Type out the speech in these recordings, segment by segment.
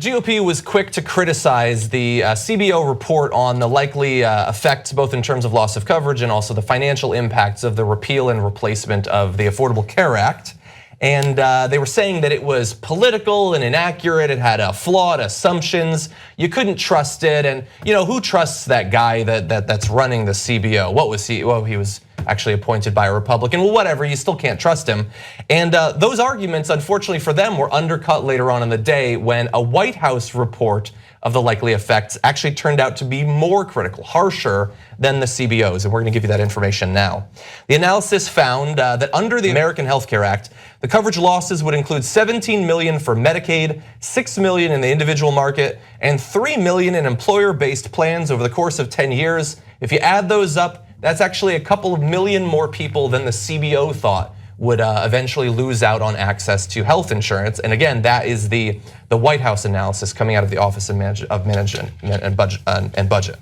GOP was quick to criticize the CBO report on the likely effects, both in terms of loss of coverage and also the financial impacts of the repeal and replacement of the Affordable Care Act. And they were saying that it was political and inaccurate. It had flawed assumptions. You couldn't trust it. And who trusts that guy that's running the CBO? What was he? Well, he was actually appointed by a Republican. Well, whatever, you still can't trust him. And those arguments, unfortunately for them, were undercut later on in the day when a White House report of the likely effects actually turned out to be more critical, harsher than the CBOs, and we're gonna give you that information now. The analysis found that under the American Health Care Act, the coverage losses would include 17 million for Medicaid, 6 million in the individual market, and 3 million in employer-based plans over the course of 10 years. If you add those up, that's actually a couple of million more people than the CBO thought would eventually lose out on access to health insurance. And again, that is the White House analysis coming out of the Office of Management and Budget.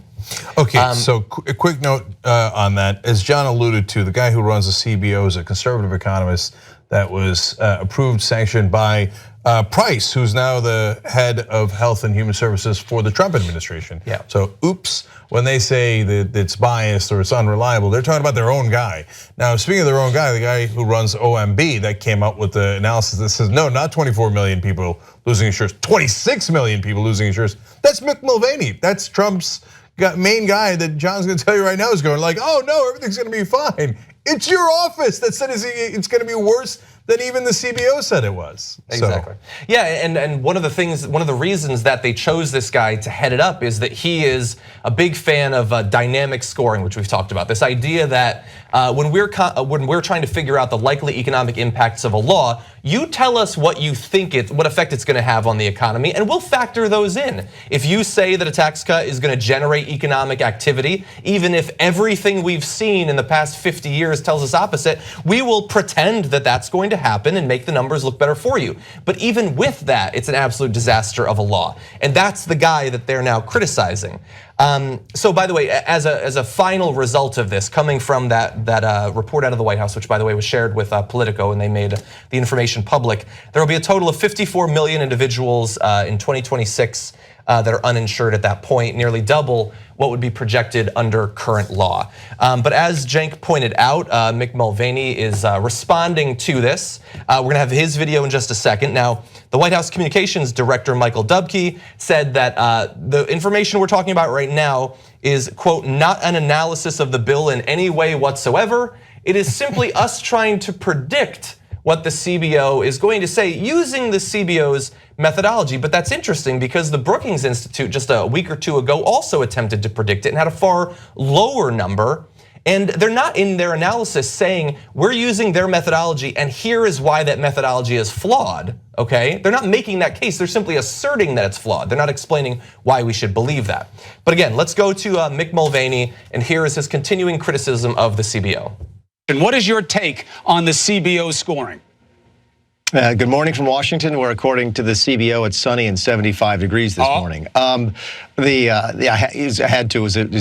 Okay, so a quick note on that. As John alluded to, the guy who runs the CBO is a conservative economist that was approved, sanctioned by Price, who's now the head of Health and Human Services for the Trump administration. Yeah. So oops, when they say that it's biased or it's unreliable, they're talking about their own guy. Now, speaking of their own guy, the guy who runs OMB that came up with the analysis that says, no, not 24 million people losing insurance, 26 million people losing insurance. That's Mick Mulvaney. That's Trump's main guy that John's gonna tell you right now is going like, oh no, everything's gonna be fine. It's your office that said it's gonna be worse than even the CBO said it was. Exactly. Yeah, and one of the reasons that they chose this guy to head it up is that he is a big fan of dynamic scoring, which we've talked about. This idea that when we're trying to figure out the likely economic impacts of a law, you tell us what you think what effect it's going to have on the economy, and we'll factor those in. If you say that a tax cut is going to generate economic activity, even if everything we've seen in the past 50 years tells us opposite, we will pretend that that's going to happen and make the numbers look better for you. But even with that, it's an absolute disaster of a law, and that's the guy that they're now criticizing. So by the way, as a final result of this, coming from that report out of the White House, which by the way was shared with Politico and they made the information public, there will be a total of 54 million individuals in 2026 that are uninsured at that point, nearly double what would be projected under current law. But as Cenk pointed out, Mick Mulvaney is responding to this. We're gonna have his video in just a second. Now, the White House Communications Director, Michael Dubke, said that the information we're talking about right now is, quote, not an analysis of the bill in any way whatsoever. It is simply us trying to predict what the CBO is going to say using the CBO's methodology. But that's interesting because the Brookings Institute just a week or two ago also attempted to predict it and had a far lower number. And they're not in their analysis saying we're using their methodology and here is why that methodology is flawed, okay? They're not making that case, they're simply asserting that it's flawed. They're not explaining why we should believe that. But again, let's go to Mick Mulvaney, and here is his continuing criticism of the CBO. And what is your take on the CBO scoring? Good morning from Washington, where according to the CBO, it's sunny and 75 degrees this morning. It's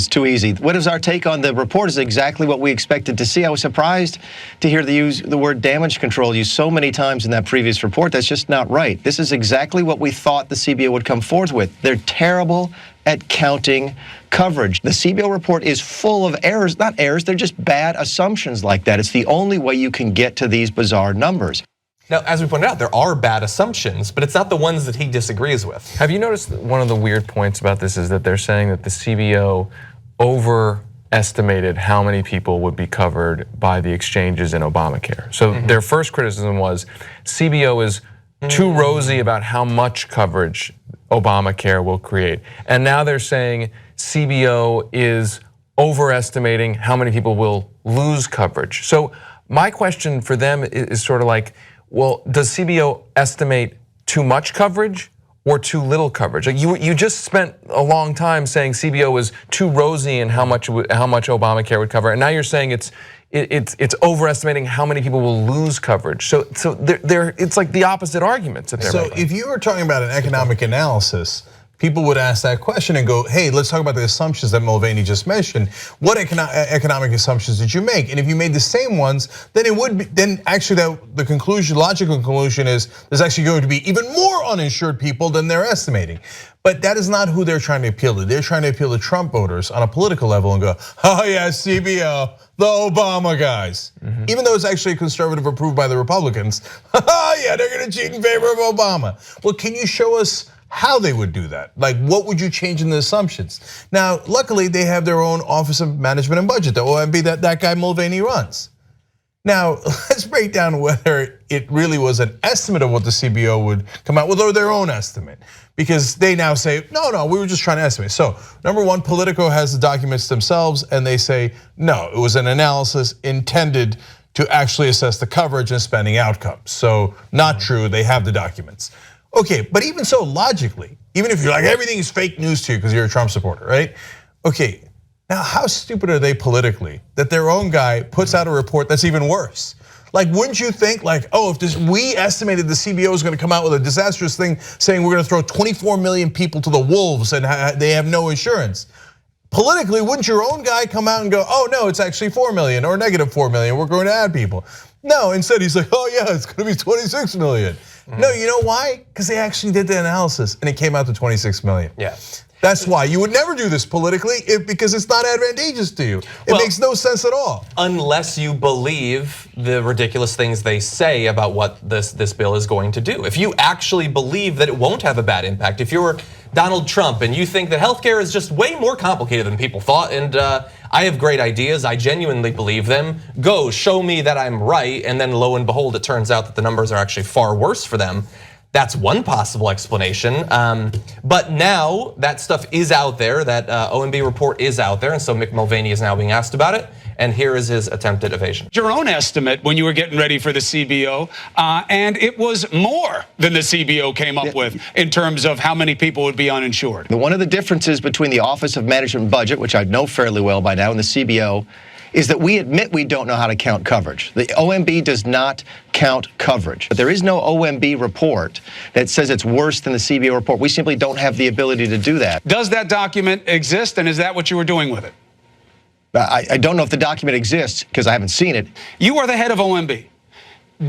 too easy. What is our take on the report? Is exactly what we expected to see. I was surprised to hear the word damage control used so many times in that previous report. That's just not right. This is exactly what we thought the CBO would come forth with. They're terrible at counting coverage. The CBO report is full of errors, not errors, they're just bad assumptions like that. It's the only way you can get to these bizarre numbers. Now, as we pointed out, there are bad assumptions, but it's not the ones that he disagrees with. Have you noticed one of the weird points about this is that they're saying that the CBO overestimated how many people would be covered by the exchanges in Obamacare. So their first criticism was CBO is too rosy about how much coverage Obamacare will create. And now they're saying CBO is overestimating how many people will lose coverage. So my question for them is sort of like, well, does CBO estimate too much coverage or too little coverage? Like you just spent a long time saying CBO was too rosy in how much Obamacare would cover, and now you're saying it's overestimating how many people will lose coverage. So it's like the opposite arguments that they're making. So if you were talking about an economic analysis, people would ask that question and go, hey, let's talk about the assumptions that Mulvaney just mentioned. What economic assumptions did you make? And if you made the same ones, then it would be, then actually the conclusion, logical conclusion is there's actually going to be even more uninsured people than they're estimating. But that is not who they're trying to appeal to. They're trying to appeal to Trump voters on a political level and go, oh yeah, CBO, the Obama guys. Even though it's actually a conservative approved by the Republicans, oh yeah, they're gonna cheat in favor of Obama. Well, can you show us how they would do that? Like, what would you change in the assumptions? Now, luckily, they have their own Office of Management and Budget, the OMB that guy Mulvaney runs. Now, let's break down whether it really was an estimate of what the CBO would come out with or their own estimate. Because they now say, no, we were just trying to estimate. So, number one, Politico has the documents themselves and they say, no, it was an analysis intended to actually assess the coverage and spending outcomes. So, not true, they have the documents. Okay, but even so, logically, even if you're like, everything is fake news to you because you're a Trump supporter, right? Okay, now how stupid are they politically that their own guy puts out a report that's even worse? Like, wouldn't you think like, oh, if we estimated the CBO is gonna come out with a disastrous thing saying we're gonna throw 24 million people to the wolves and they have no insurance. Politically, wouldn't your own guy come out and go, oh no, it's actually 4 million or negative 4 million, we're going to add people. No, instead he's like, oh yeah, it's gonna be 26 million. No, you know why? Because they actually did the analysis and it came out to 26 million. Yeah. That's why you would never do this politically because it's not advantageous to you. It makes no sense at all. Unless you believe the ridiculous things they say about what this bill is going to do. If you actually believe that it won't have a bad impact, if you're Donald Trump and you think that healthcare is just way more complicated than people thought and I have great ideas, I genuinely believe them, go show me that I'm right, and then lo and behold, it turns out that the numbers are actually far worse for them. That's one possible explanation, but now that stuff is out there, that OMB report is out there, and so Mick Mulvaney is now being asked about it, and here is his attempted evasion. Your own estimate when you were getting ready for the CBO, and it was more than the CBO came up with in terms of how many people would be uninsured. One of the differences between the Office of Management and Budget, which I know fairly well by now, and the CBO, is that we admit we don't know how to count coverage. The OMB does not count coverage. But there is no OMB report that says it's worse than the CBO report. We simply don't have the ability to do that. Does that document exist, and is that what you were doing with it? I don't know if the document exists because I haven't seen it. You are the head of OMB.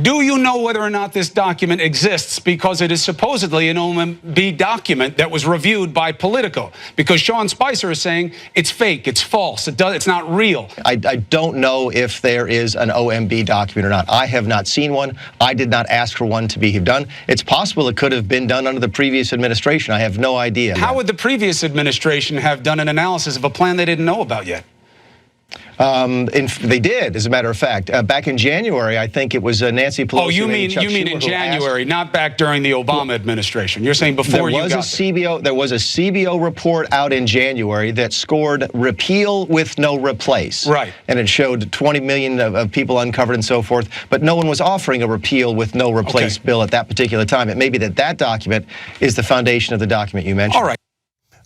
Do you know whether or not this document exists? Because it is supposedly an OMB document that was reviewed by Politico. Because Sean Spicer is saying it's fake, it's false, it's not real. I don't know if there is an OMB document or not. I have not seen one. I did not ask for one to be done. It's possible it could have been done under the previous administration. I have no idea. How would the previous administration have done an analysis of a plan they didn't know about yet? They did, as a matter of fact. Back in January, I think it was Nancy Pelosi. Oh, you mean in January, not back during the Obama administration. You're saying before you got there. There was a CBO report out in January that scored repeal with no replace. Right. And it showed 20 million of people uncovered and so forth. But no one was offering a repeal with no replace bill at that particular time. It may be that document is the foundation of the document you mentioned. All right.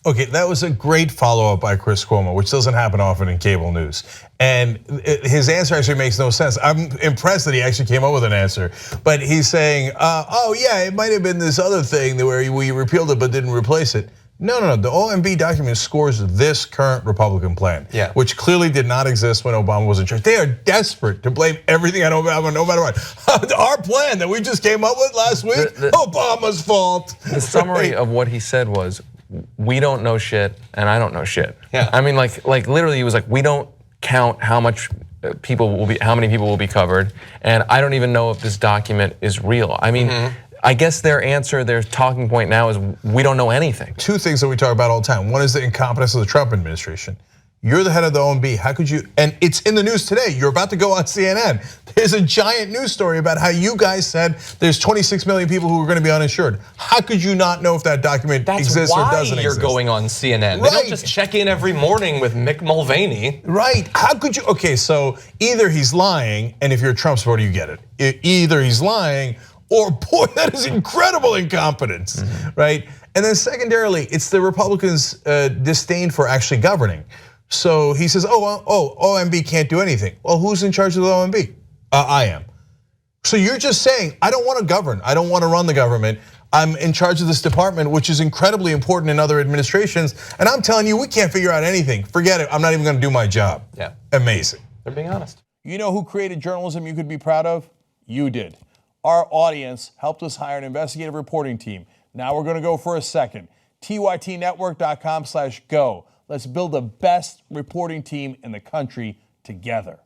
Okay, that was a great follow-up by Chris Cuomo, which doesn't happen often in cable news. And his answer actually makes no sense. I'm impressed that he actually came up with an answer. But he's saying, oh yeah, it might have been this other thing where we repealed it but didn't replace it. No, the OMB document scores this current Republican plan, which clearly did not exist when Obama was in charge. They are desperate to blame everything on Obama, no matter what. Our plan that we just came up with last week, Obama's fault. The summary of what he said was, we don't know shit, and I don't know shit. Yeah. I mean, like literally, he was like, we don't count how many people will be covered, and I don't even know if this document is real. I mean, I guess their talking point now is we don't know anything. Two things that we talk about all the time. One is the incompetence of the Trump administration. You're the head of the OMB, how could you, and it's in the news today, you're about to go on CNN. There's a giant news story about how you guys said there's 26 million people who are gonna be uninsured. How could you not know if that document exists or doesn't exist? That's why you're going on CNN. They don't just check in every morning with Mick Mulvaney. Right, how could you, okay, so either he's lying, and if you're a Trump supporter, you get it. Either he's lying, or boy, that is incredible incompetence, right? And then secondarily, it's the Republicans' disdain for actually governing. So he says, OMB can't do anything. Well, who's in charge of the OMB? I am. So you're just saying, I don't want to govern. I don't want to run the government. I'm in charge of this department, which is incredibly important in other administrations. And I'm telling you, we can't figure out anything. Forget it. I'm not even going to do my job. Yeah. Amazing. They're being honest. You know who created journalism you could be proud of? You did. Our audience helped us hire an investigative reporting team. Now we're going to go for a second. TYTnetwork.com/go. Let's build the best reporting team in the country together.